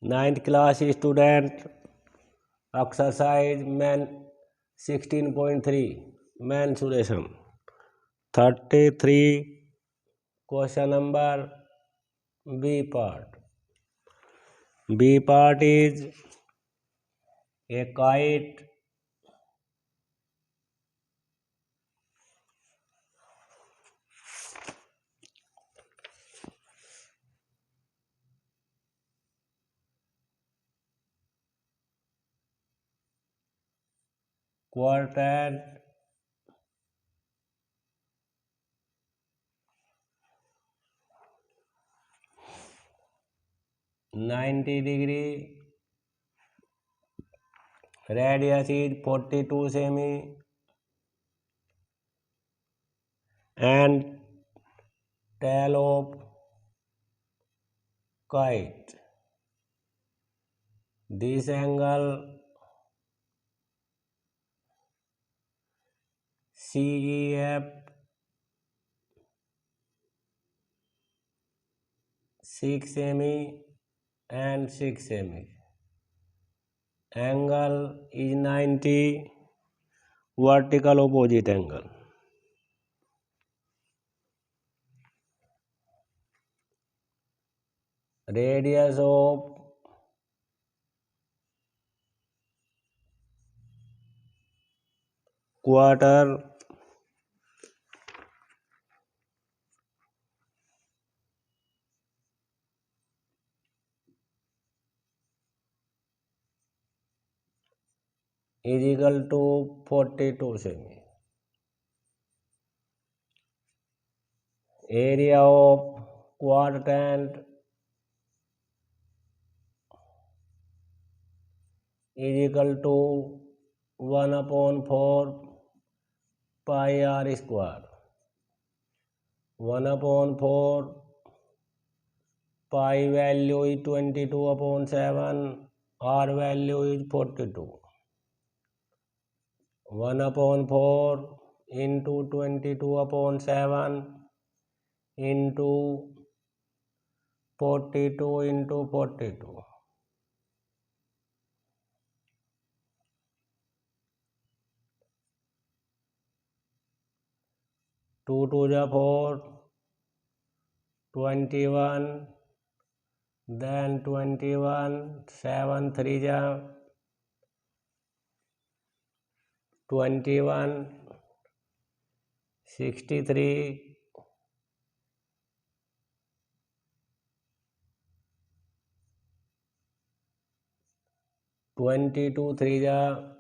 Ninth class student, exercise men 16.3 mensuration. 33 question number B part. B part is a kite quartet 90 degree, radius is 42 semi, and tail of kite. This angle CEF 6 semi and 6 semi. Angle is 90, vertical opposite angle. Radius of quarter is equal to 42 semi. Area of quadrant is equal to 1/4 pi r square. 1/4 pi value is 22/7, r value is 42. 1/4 into 22/7 into 42 into 42. 2 to the 4, 21, then 21, 7 3 the 21, 63, 22 3 the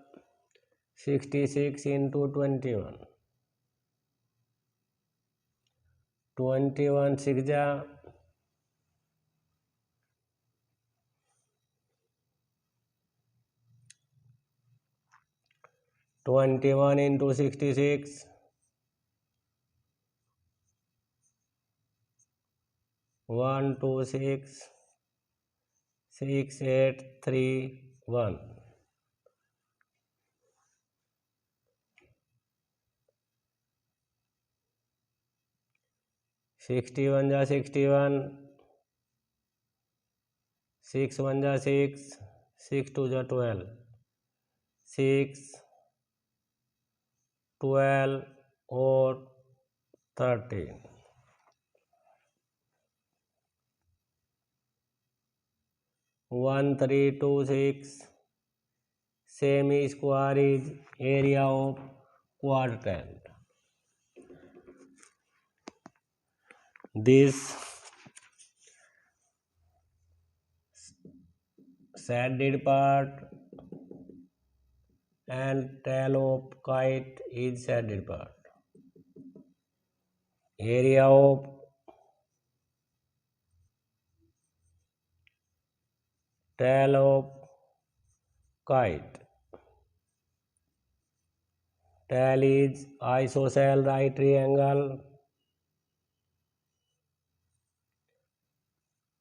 66 into 21, 21 6 the 21 into 66, 1 2 6, 6 8 3 1. 61 the 61, 6 1 the 6, 6 2 the 12, 6 12 or 13. 1 3 2 6 semi square is area of quadrant. This shaded part and tail of kite is shaded part. Area of tail of kite. Tail is isosceles right triangle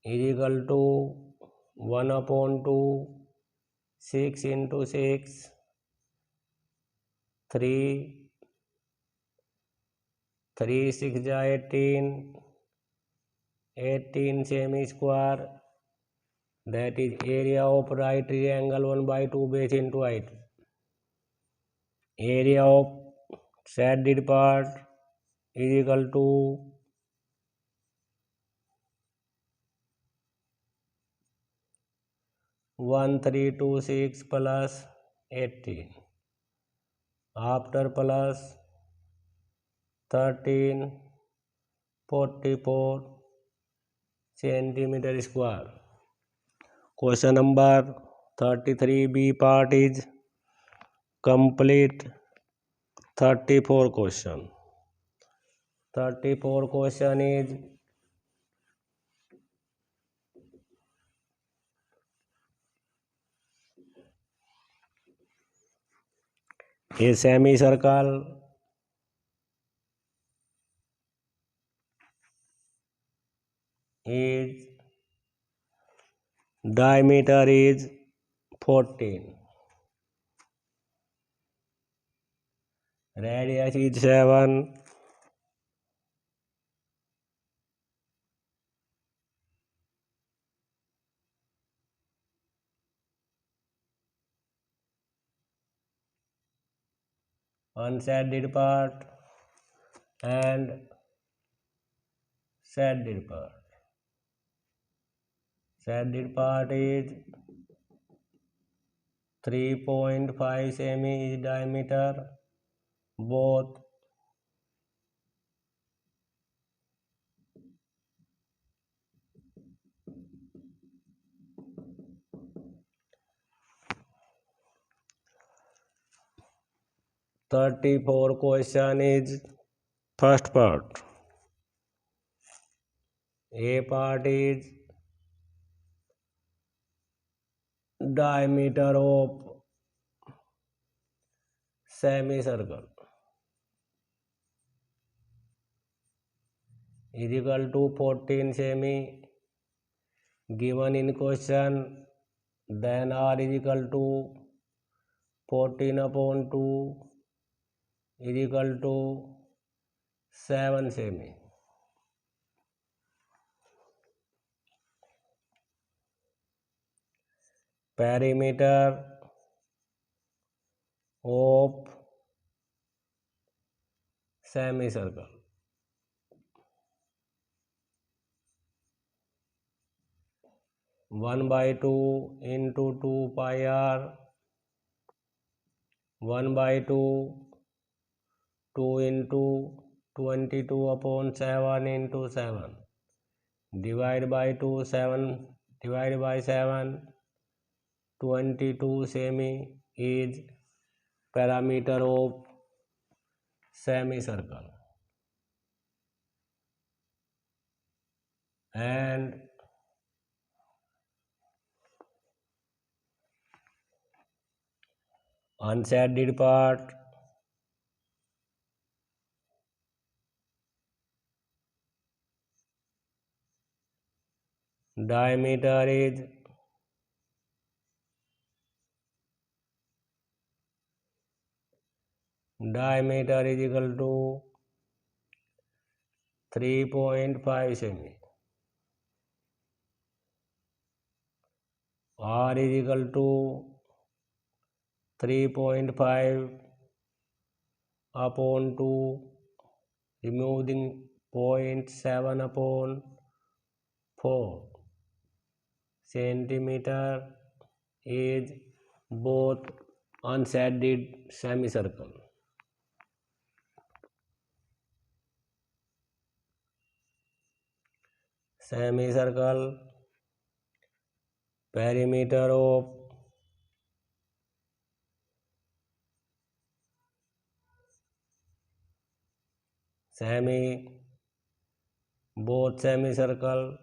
is equal to 1/2, 6 into 6, 3, 3 6 ja 18, 18 semi square, that is area of right triangle 1 by 2 base into height. Area of shaded part is equal to 1326 plus 18 after plus 1344 centimeter square. Question number 33B part is complete. 34 question. 34 question is a semicircle is diameter is 14, radius is 7, unshaded part and shaded part. Shaded part is 3.5 cm is diameter, both 34 question is first part. A part is diameter of semicircle is equal to 14 cm given in question, then R is equal to 14 upon 2 is equal to 7 cm. Perimeter of semicircle one by 2 into 2 pi r 1 by 2 2 into 22 upon 7 into 7 divide by 2 7 divided by 7 22 semi is parameter of semicircle, and unshaded part diameter is equal to 3.5 cm. R is equal to 3.5 upon 2, removing 0.7 upon 4 centimeter is both unshaded semicircle. Semicircle perimeter of both semicircle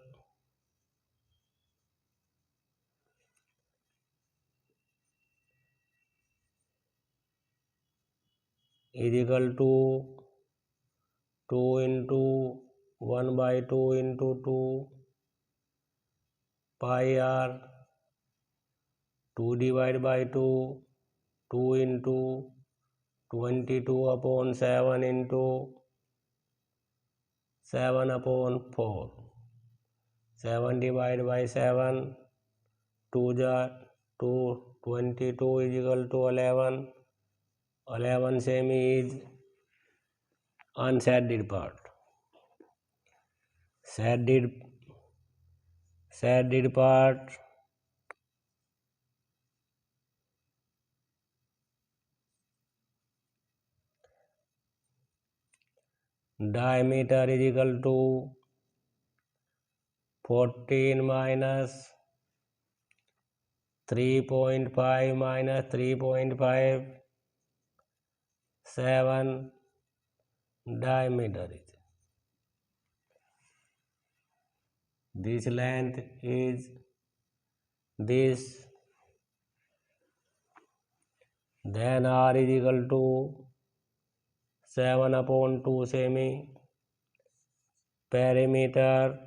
is equal to 2 into 1 by 2 into 2 pi r 2 divided by 2 2 into 22 upon 7 into 7 upon 4 7 divided by 7 2 जा 2, 22 is equal to 11. 11 semi is unshaded part. Shaded part diameter is equal to 14 minus 3.5 minus 3.5, 7 diameter is. This length is this. Then R is equal to 7 upon 2 semi. Perimeter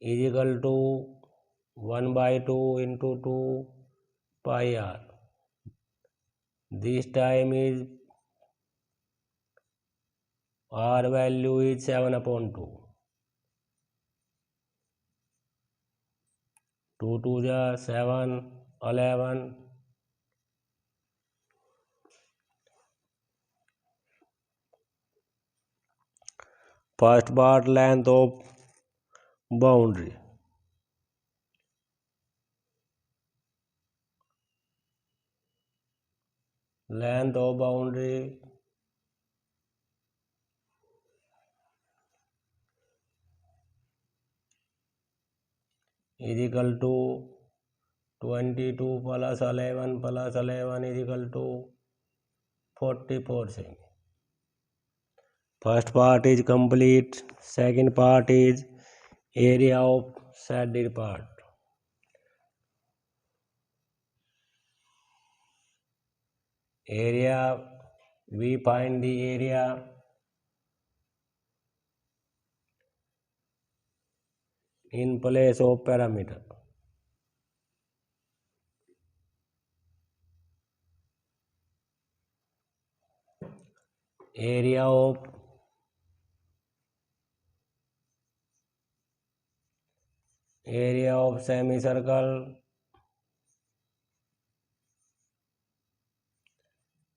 is equal to 1 by 2 into 2 pi r. This time is r value is 7 upon 2. 2 2 ja 7, 11. First part, length of boundary. Length of boundary is equal to 22 plus 11 plus 11 is equal to 44 cm. First part is complete. Second part is area of shaded part. Area, we find the area in place of parameter. Area of semicircle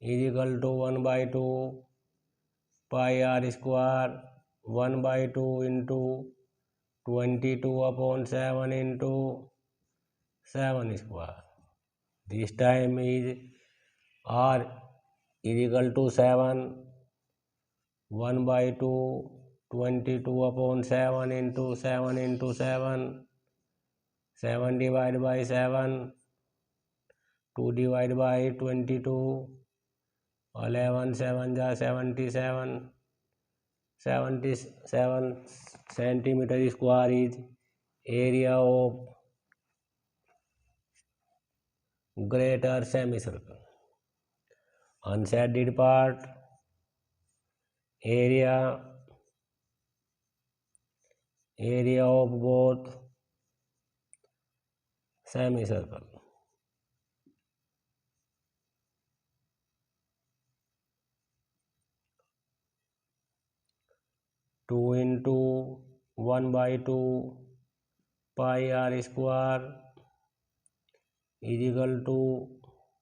is equal to 1 by 2 pi r square, 1 by 2 into 22 upon 7 into 7 square. This time is r is equal to 7, 1 by 2, 22 upon 7 into 7 into 7, 7 divided by 7, 2 divided by 22, 11 7 ja 77, 77 centimeter square is area of greater semicircle. Unshaded part, area of both semicircle. Two into 1 by 2 pi r square is equal to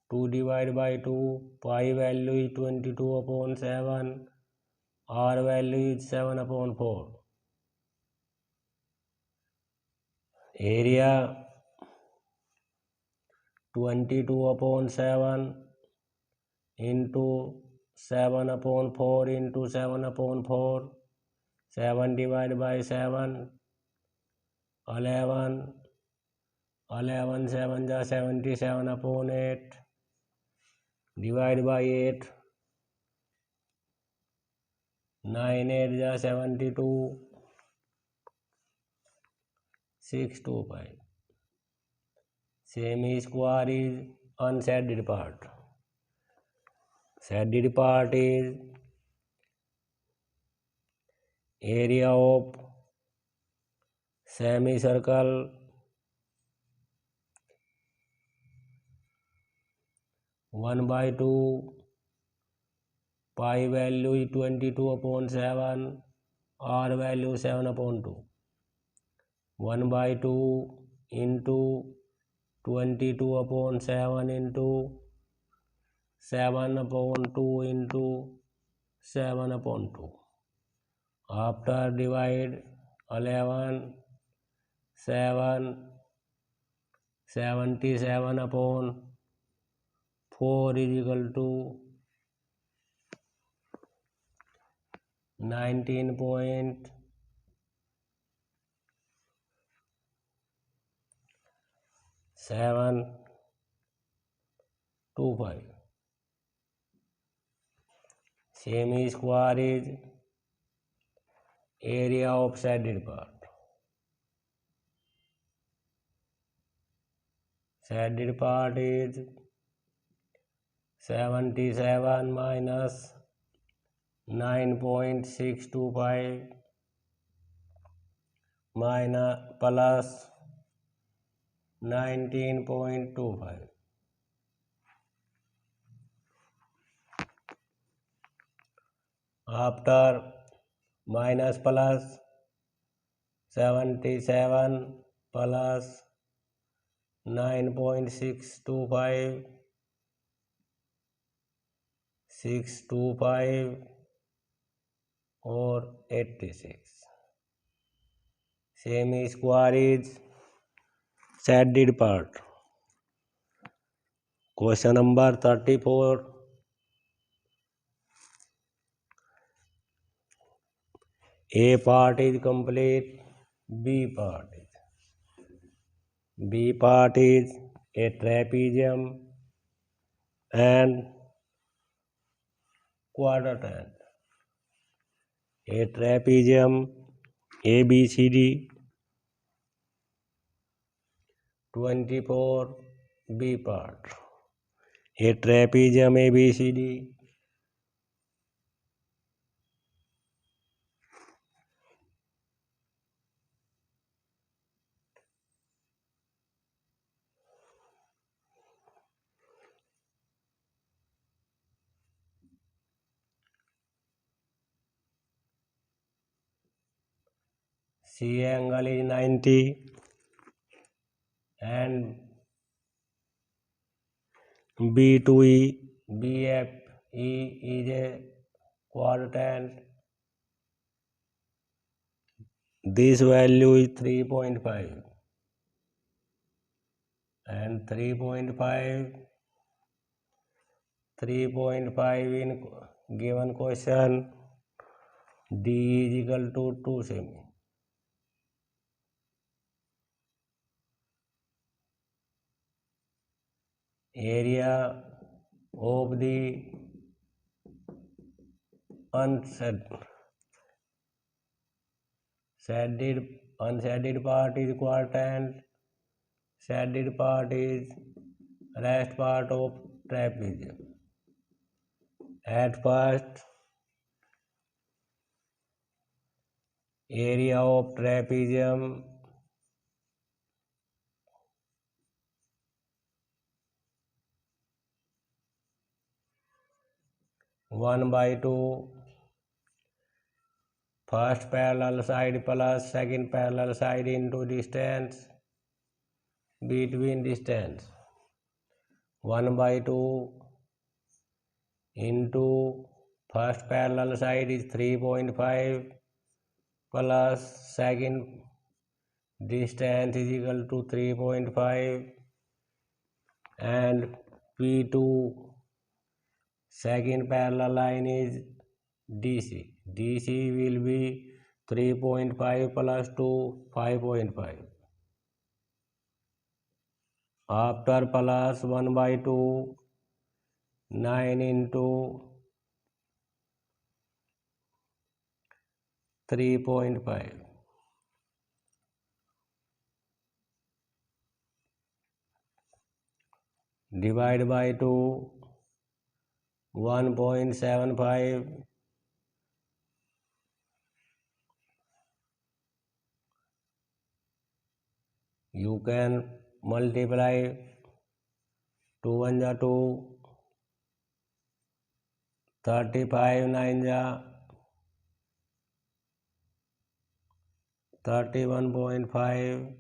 2 divided by 2, pi value is 22 upon 7, r value is 7 upon 4. Area 22 upon 7 into 7 upon 4 into 7 upon 4, 7 divided by 7, 11, 11 7 ja 77 upon 8, divide by 8, 9 8 ja 72, 6 2 5. Semi square is unshaded part. Shaded part is area of semicircle one by 2 pi value is 22 upon 7, r value 7 upon 2, 1 by 2 into 22/7 into 7/2 into 7/2. After divide 11, 7, 77/4 is equal to 19.725. Semi square is area of shaded part. Shaded part is 77 minus 9.625 minus plus 19.25. After minus plus 77 plus 9.625 625 or 86. Semi square is shaded part. Question number 34. A part is complete. B part is a trapezium and quadrant. A trapezium ABCD 24. B part. A trapezium ABCD C angle is 90 and B to E, BFE is a quadrant. This value is 3.5 and 3.5 in given question. D is equal to 2 semi. Area of the unshaded part is quadrant. Shaded part is rest part of trapezium. At first, area of trapezium one by two. First parallel side plus second parallel side into distance between distance 1 by 2 into first parallel side is 3.5 plus second distance is equal to 3.5 and P2 second parallel line is DC. DC will be 3.5 plus 2 5.5. After plus 1 by 2 9 into 3.5 divide by 2 1.75 you can multiply 2 1 ja 2 35 9 ja 31.5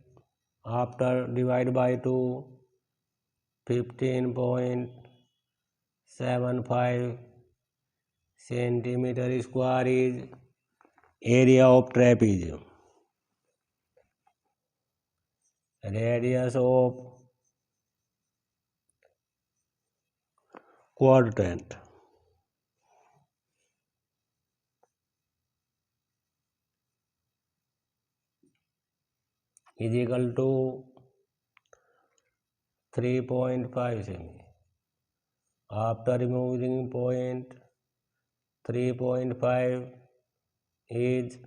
after divide by 2, 15.75 centimeter square is area of trapezium. Radius of quadrant is equal to 3.5 cm. After removing point, 3.5 is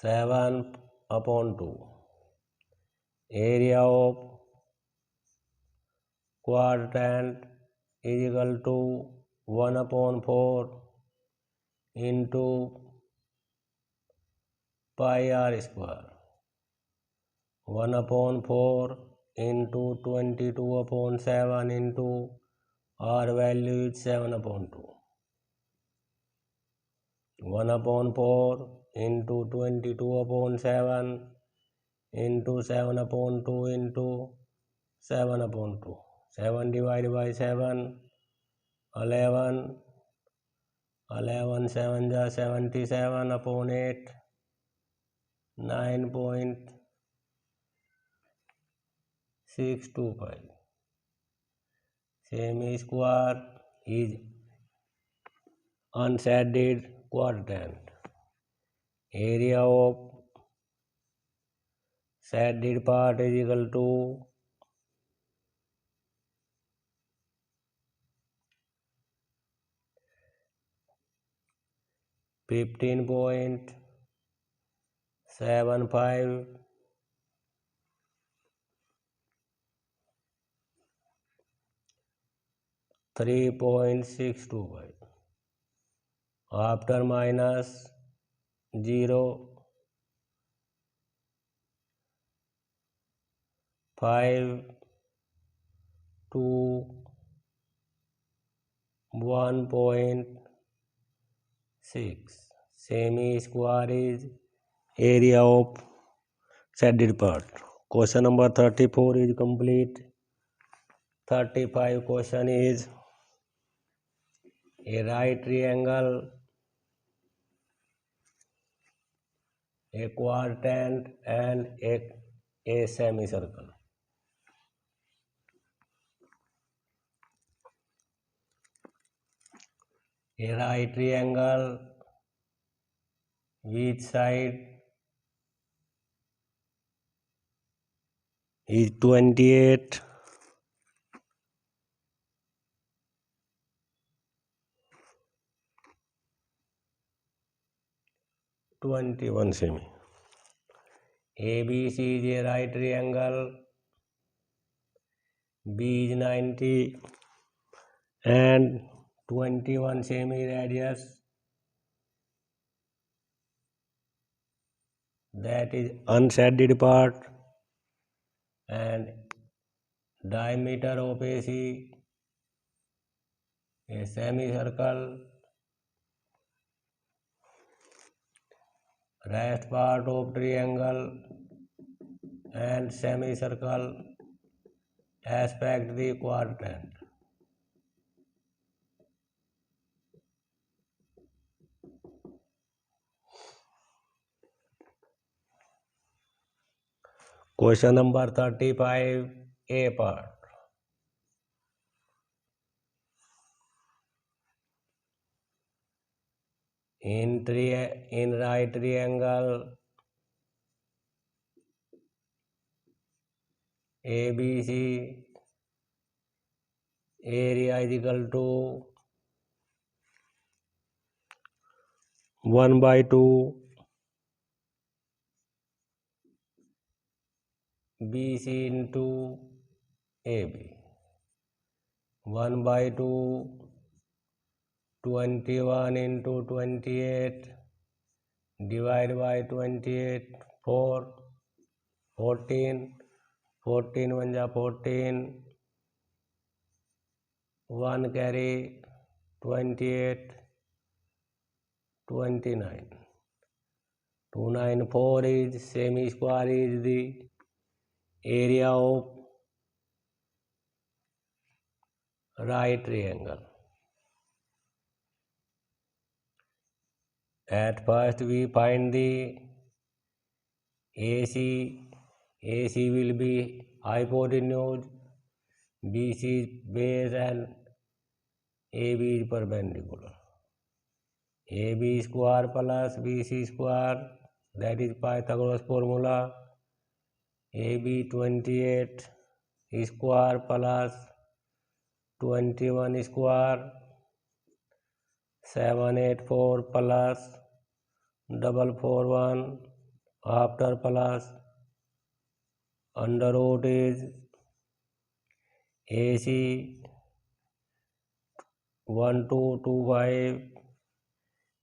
7/2. Area of quadrant is equal to 1/4 into pi r square. 1/4 into 22/7 into r value is 7/2. 1/4 into 22/7 into 7/2 into 7/2. 7 divided by 7, 11. 11 7 ja 77/8. 9.625. Semi square is unshaded quadrant. Area of shaded part is equal to 15.75 3.625. After minus 0, 5, 2, 1.6. Semi square is area of shaded part. Question number 34 is complete. 35 question is a right triangle, a quadrant and a semicircle. A right triangle, which side is 28, cm. ABC is a right triangle, B is 90 and 21 cm radius, that is unshaded part, and diameter of AC, a semicircle, rest part of triangle and semicircle, aspect the quadrant. Question number 35, A part. In right triangle ABC, area is equal to 1/2 BC into AB. 1/2 21 into 28 divided by 28, 4, 14, 14 1 ja 14, 1 carry 28, 29. 294 is semi square is the area of right triangle. At first we find the AC. AC will be hypotenuse, BC is base and AB is perpendicular. AB square plus BC square, that is Pythagoras formula. AB 28 square plus 21 square, 784 plus 441 after plus under root is AC 1225.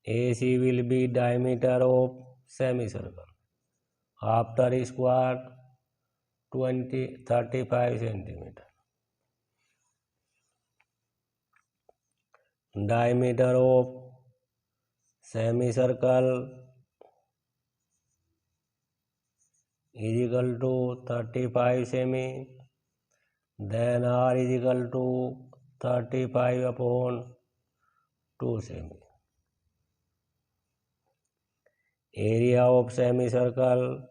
AC will be diameter of semicircle after square 35 centimeter. Diameter of semicircle is equal to 35 semi, then R is equal to 35 upon 2 semi. Area of semicircle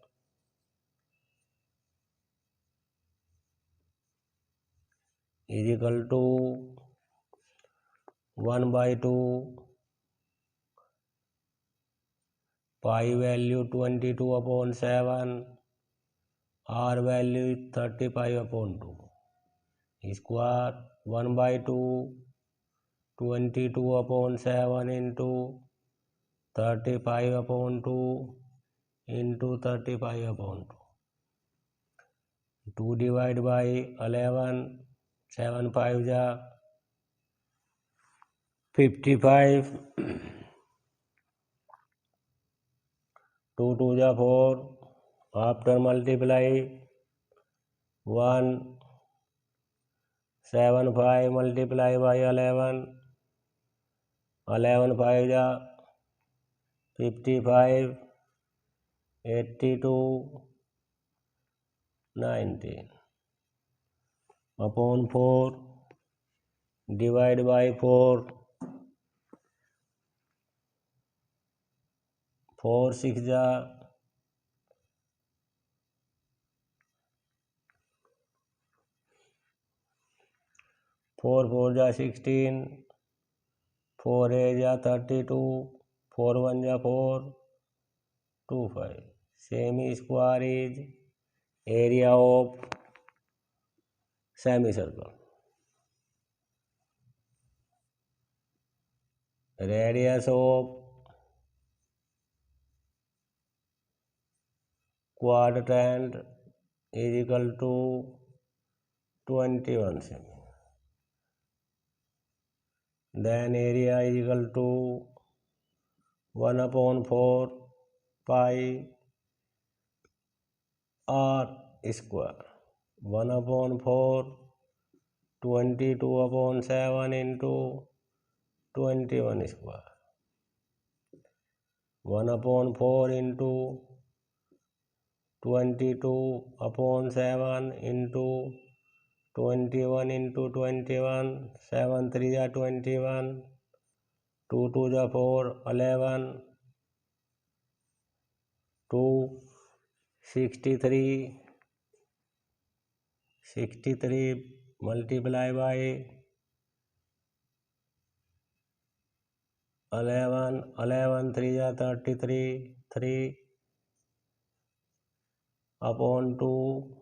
is equal to 1 by 2 pi value 22 upon 7, R value is 35 upon 2 square 1 by 2 22 upon 7 into 35 upon 2 into 35 upon 2. 2 divided by 11, 7 5 ja 55, 2 2 ja 4, after multiply 1, 7 5 multiply by 11, 11 5 ja 55, 82, 19 upon 4, divide by 4, 4 6 ja 4 4 ja 16, 4 8 ja 32, 4 1 ja 4, 2 5. Semi square is area of semicircle. Radius of quadrant is equal to 21 semi. Then area is equal to 1 upon 4 pi r square. 1 upon 4, 22 upon 7 into 21 square. 1 upon 4 into 22 upon 7 into 21 into 21, 7 3 are 21, 2 2 are 4, 11, 2, 63, 63 multiply by 11, 11 3 are 33, 3 upon 2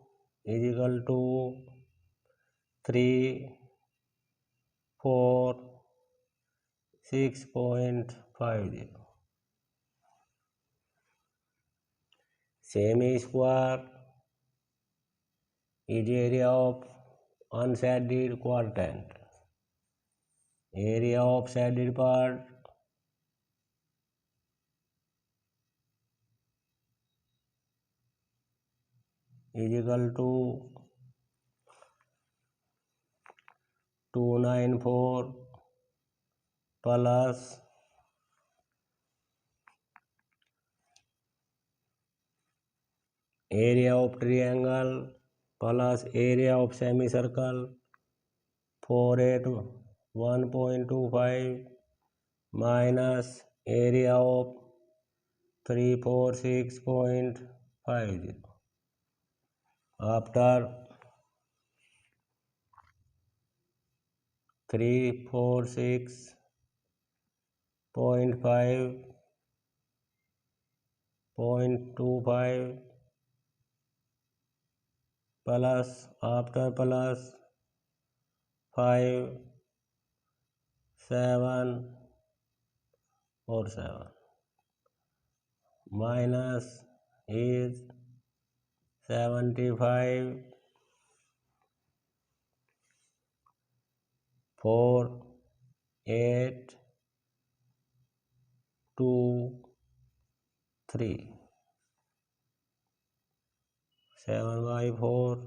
is equal to 3, 4, 6.50. Semi square is area of unshaded quadrant. Area of shaded part is equal to 294 plus area of triangle plus area of semicircle 4 at 1.25 minus area of 346.50. After 346.25 plus after plus 5 7 or 7 minus is 75 4 8 2 3 7 by 4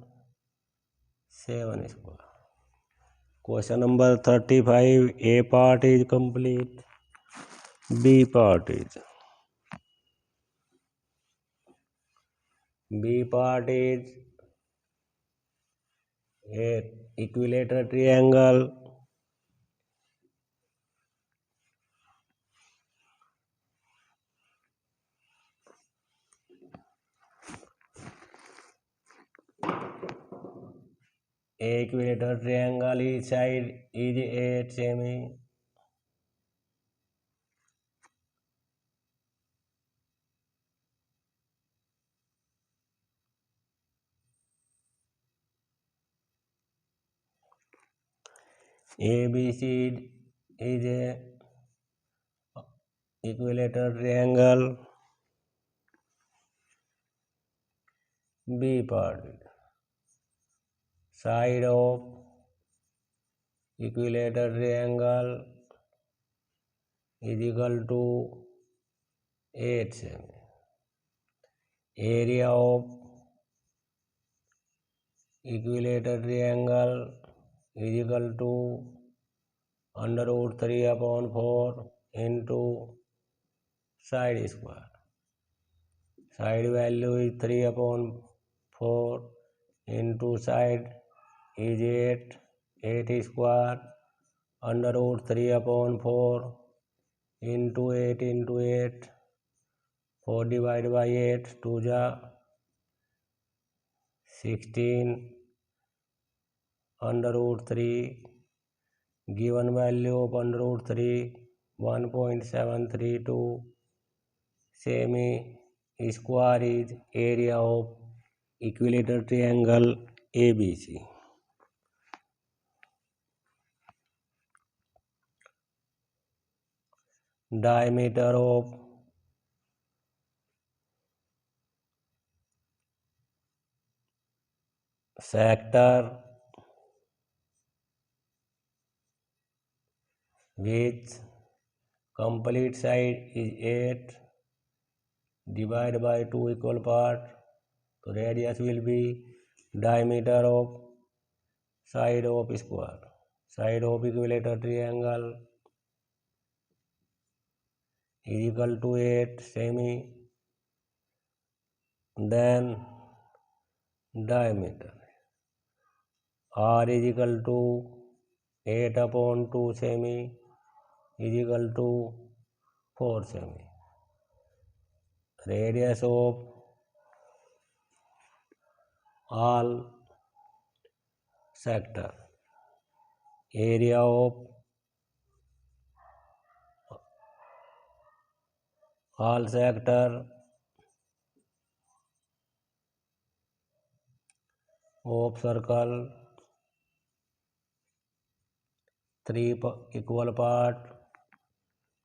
7 square. Question number 35. A part is complete. B part is a equilateral triangle. Equilateral triangle, each side is 8 semi. ABC is a equilateral triangle. B part, side of equilateral triangle is equal to 8 semi. Area of equilateral triangle is equal to under root 3 upon 4 into side square. Side value is 3 upon 4 into side is 8 square under root 3 upon 4 into 8 4 divided by 8 2 ja 16 under root 3 given value of under root 3 1.732 semi square is area of equilateral triangle ABC. Diameter of sector which complete side is 8 divided by 2 equal part. So radius will be diameter of side of square. Side of equilateral triangle is equal to 8 semi. Then diameter R is equal to 8 upon 2 semi is equal to 4 semi. Radius of all sector, area of all sector of circle 3 equal part,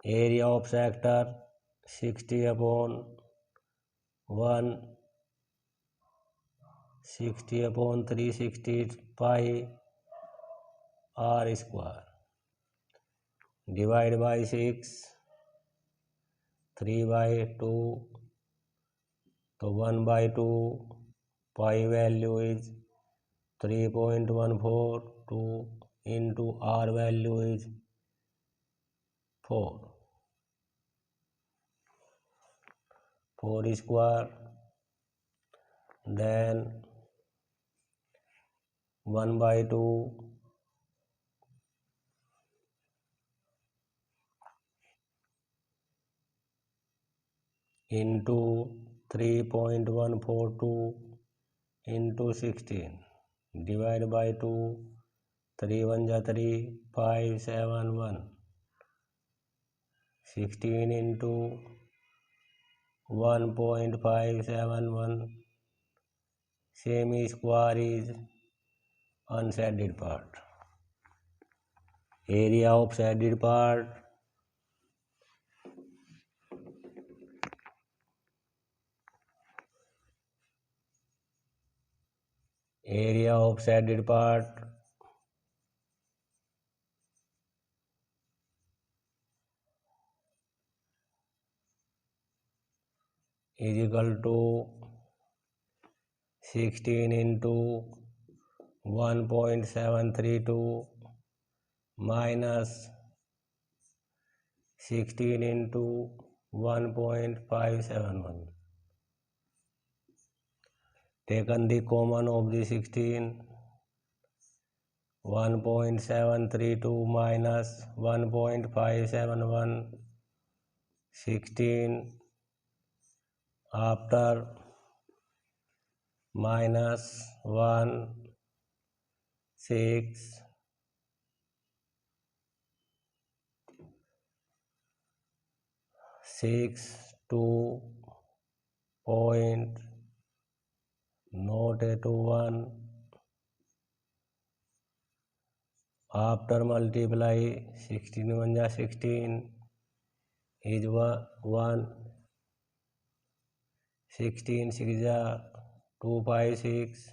area of sector 60 upon 1 60 upon 360 pi r square divide by 6 3 by 2 तो 1 by 2 pi value is 3.142 into r value is 4 4 square then 1 by 2 into 3.142 into 16 divide by 2, 3 1 जा 3, 5 7 1, 16 into 1.571, semi square is unshaded part. Area of shaded part is equal to 16 into 1.732 minus 16 into 1.571. Taken the common of the 16, 1.732 minus 1.571, 16 after minus 1, 6, 2.081 after multiply 16 1 जा 16 is 1, 16 6 जा 256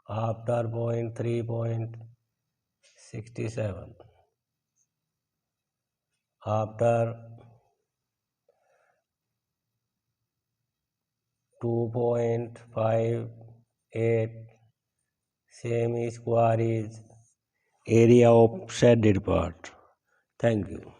after 0.3.67 after 2.58 semi square is area of shaded part. Thank you.